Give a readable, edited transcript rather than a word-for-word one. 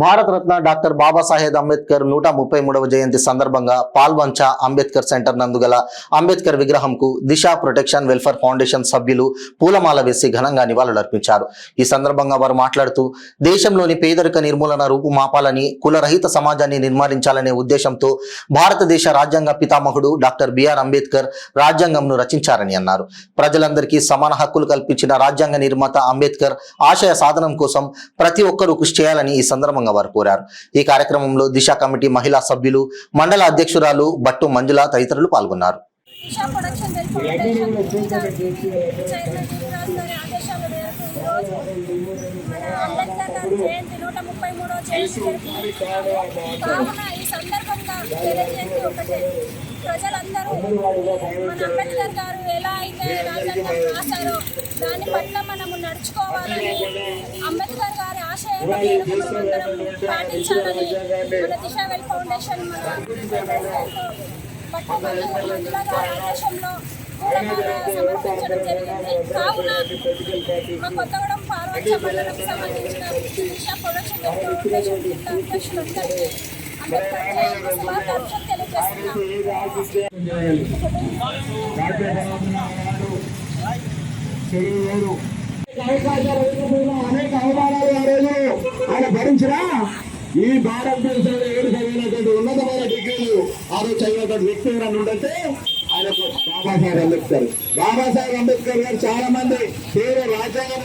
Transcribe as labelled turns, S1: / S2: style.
S1: Bharat Ratna doctor Babasaheb Ambedkar 133వ జయంతి సందర్భంగా Palvancha Ambedkar centre నందుగల Ambedkar విగ్రహంకు దిశ protection welfare foundation సభ్యులు పూలమాల వేసి ఘనంగా నివాళులర్పించారు. ఈ సందర్భంగా వారు మాట్లాడుతూ దేశంలోని పేదరిక నిర్మూలన రూపుమాపాలని, కులరహిత సమాజాన్ని నిర్మాణించాలనే ఉద్దేశంతో భారతదేశ రాజ్యాంగ పితామహుడు డాక్టర్ బిఆర్ అంబేద్కర్ రాజ్యాంగంను రచించారని అన్నారు. ప్రజలందరికీ సమాన హక్కులు కల్పించిన రాజ్యాంగ నిర్మాత అంబేద్కర్ ఆశయ సాధనం కోసం ప్రతి ఒక్కరూ కృషి చేయాలని ఈ సందర్భంగా వారు కోరారు. ఈ కార్యక్రమంలో దిశ కమిటీ మహిళా సభ్యులు, మండల అధ్యక్షురాలు బట్టు మంజుల తదితరులు పాల్గొన్నారు.
S2: ప్రజలందరూ మన అంబేద్కర్ గారు ఎలా అయితే రాజ్యాంగం రాశారో దాని పట్ల మనము నడుచుకోవాలని, అంబేద్కర్ గారి ఆశయాలను మనమందరం పాటించాలని మన దిశ వెల్ ఫౌండేషన్ మంజుల గారి ఆదేశంలో పూలమాల సమర్పించడం జరిగింది. కావున మా కొత్తగూడెం పార్వంచ మండలం సంబంధించిన దిశ ప్రొడక్షన్ ఫౌండేషన్ అధ్యక్షులందరికీ అంబేద్కర్ జయంతి శుభాకాంక్షలు తెలియజేస్తున్నాం.
S3: అనేక అవమానాలు ఆ రోజు ఆయన భరించినా ఈ భారతదేశంలో 7 చదివినటువంటి ఉన్నతమైన డిగ్రీలు ఆ రోజు చదివినటువంటి వ్యక్తి ఎవరైనా ఉండంటే ఆయనకు బాబాసాహెబ్ అంబేద్కర్ గారు చాలా మంది పేరు రాజ్యాంగం